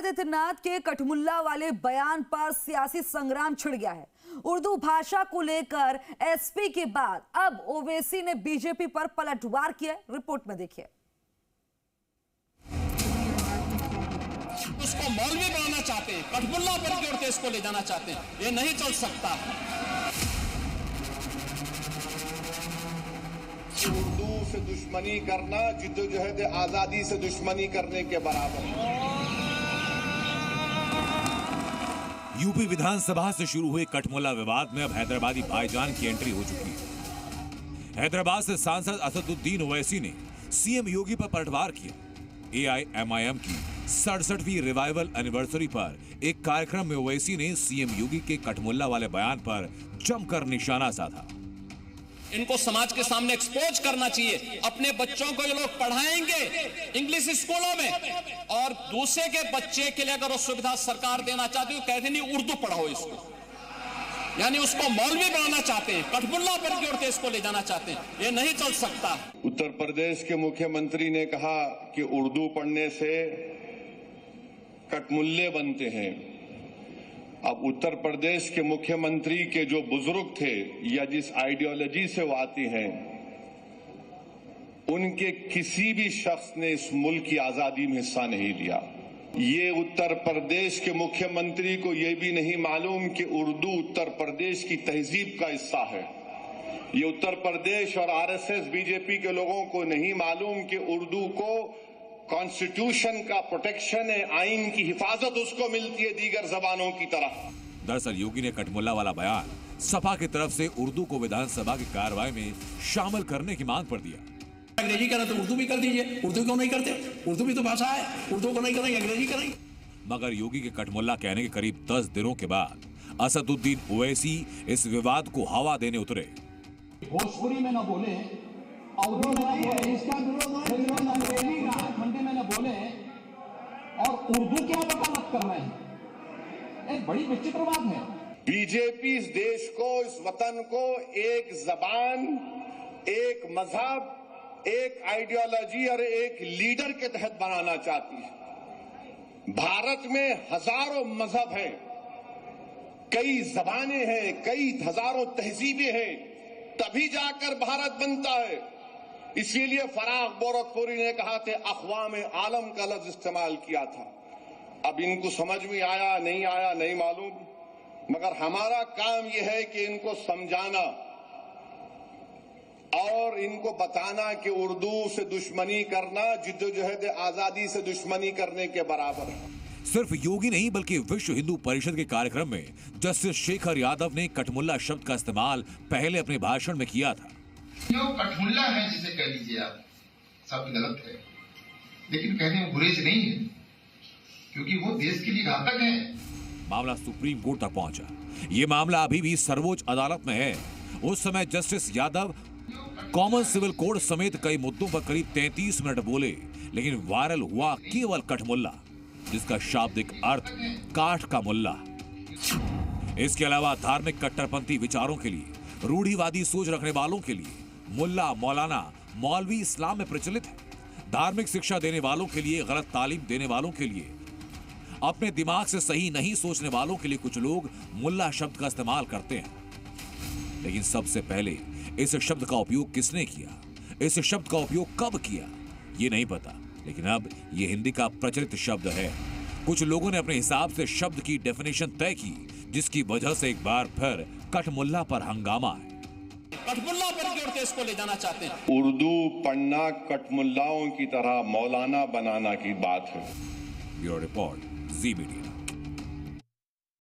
आदित्यनाथ के कठमुल्ला वाले बयान पर सियासी संग्राम छिड़ गया है। उर्दू भाषा को लेकर एसपी के बाद अब ओवैसी ने बीजेपी पर पलटवार किया। रिपोर्ट में देखिए। उसको मौलवी बनाना चाहते हैं, कठमुल्ला पर की ओर देश को ले जाना चाहते हैं। ये नहीं चल सकता। उर्दू से दुश्मनी करना जिद्दोजहद आजादी से दुश्मनी करने के बराबर है। यूपी विधानसभा से शुरू हुए कठमुल्ला विवाद में अब हैदराबादी भाईजान की एंट्री हो चुकी है। हैदराबाद से सांसद असदुद्दीन ओवैसी ने सीएम योगी पर पलटवार किया। एआईएमआईएम की 67वीं रिवाइवल एनिवर्सरी पर एक कार्यक्रम में ओवैसी ने सीएम योगी के कठमुल्ला वाले बयान पर जमकर निशाना साधा। इनको समाज के सामने एक्सपोज करना चाहिए। अपने बच्चों को ये लोग पढ़ाएंगे इंग्लिश स्कूलों में, और दूसरे के बच्चे के लिए अगर वो सुविधा सरकार देना चाहती है, कहते नहीं उर्दू पढ़ाओ इसको, यानी उसको मौलवी बनाना चाहते हैं, कठमुल्ला पर की ओर देश को ले जाना चाहते हैं। ये नहीं चल सकता। उत्तर प्रदेश के मुख्यमंत्री ने कहा कि उर्दू पढ़ने से कठमुल्ले बनते हैं। अब उत्तर प्रदेश के मुख्यमंत्री के जो बुजुर्ग थे या जिस आइडियोलॉजी से वो आती हैं, उनके किसी भी शख्स ने इस मुल्क की आजादी में हिस्सा नहीं लिया। ये उत्तर प्रदेश के मुख्यमंत्री को ये भी नहीं मालूम कि उर्दू उत्तर प्रदेश की तहजीब का हिस्सा है। ये उत्तर प्रदेश और आरएसएस बीजेपी के लोगों को नहीं मालूम कि उर्दू को कॉन्स्टिट्यूशन का प्रोटेक्शन है, आइन की हिफाजत उसको मिलती है दीगर जबानों की तरह। दरअसल योगी ने कठमुल्ला वाला बयान सपा की तरफ से उर्दू को विधानसभा की कार्रवाई में शामिल करने की मांग पर दिया। अंग्रेजी करें तो उर्दू भी कर दीजिए। उर्दू क्यों नहीं करते? उर्दू भी तो भाषा है। उर्दू को नहीं करेंगे, अंग्रेजी करेंगे। मगर योगी के कठमुल्ला कहने के करीब 10 दिनों के बाद असदुद्दीन ओवैसी इस विवाद को हवा देने उतरे। भोजपुरी में न बोले, उर्दू में न बोले, इसका अंग्रेजी का मंडी में न बोले, और उर्दू क्या वकालत कर रहे हैं। एक बड़ी विचित्र बात है। बीजेपी इस देश को, इस वतन को एक जबान, एक मजहब, एक आइडियोलॉजी और एक लीडर के तहत बनाना चाहती है। भारत में हजारों मजहब हैं, कई जबानें हैं, कई हजारों तहजीबें हैं, तभी जाकर भारत बनता है। इसीलिए फराग गोरखपुरी ने कहा थे, अक़वाम आलम का लफ्ज इस्तेमाल किया था। अब इनको समझ में आया नहीं आया नहीं मालूम, मगर हमारा काम यह है कि इनको समझाना और इनको बताना कि उर्दू से दुश्मनी करना जिद्दोजहद आजादी से दुश्मनी करने के बराबर है। सिर्फ योगी नहीं बल्कि विश्व हिंदू परिषद के कार्यक्रम में जस्टिस शेखर यादव ने कठमुल्ला शब्द का इस्तेमाल पहले अपने भाषण में किया था। जो कठमुल्ला है जिसे कह लीजिए आप, शब्द गलत है, लेकिन कहने में बुरे से नहीं है, क्योंकि वो देश के लिए घातक है। मामला सुप्रीम कोर्ट तक पहुंचा। ये मामला अभी भी सर्वोच्च अदालत में है। उस समय justice Yadav common civil code समेत कई मुद्दों पर करीब 33 मिनट बोले, लेकिन वायरल हुआ केवल कठमुल्ला, जिसका शाब्दिक अर्थ काठ का मुल्ला। इसके अलावा धार्मिक कट्टरपंथी विचारों के लिए, रूढ़िवादी सोच रखने वालों के लिए मुल्ला, मौलाना, मौलवी इस्लाम में प्रचलित है। धार्मिक शिक्षा देने वालों के लिए, गलत तालीम देने वालों के लिए, अपने दिमाग से सही नहीं सोचने वालों के लिए कुछ लोग मुल्ला शब्द का इस्तेमाल करते हैं। लेकिन सबसे पहले इस शब्द का उपयोग किसने किया, इस शब्द का उपयोग कब किया, ये नहीं पता। लेकिन अब ये हिंदी का प्रचलित शब्द है। कुछ लोगों ने अपने हिसाब से शब्द की डेफिनेशन तय की, जिसकी वजह से एक बार फिर कठमुल्ला पर हंगामा है। कठमुल्ला पर की ओर देश को ले जाना चाहते हैं। उर्दू पढ़ना कठमुल्लाओं की तरह मौलाना बनाना की बात है। ब्यूरो रिपोर्ट, जी मीडिया।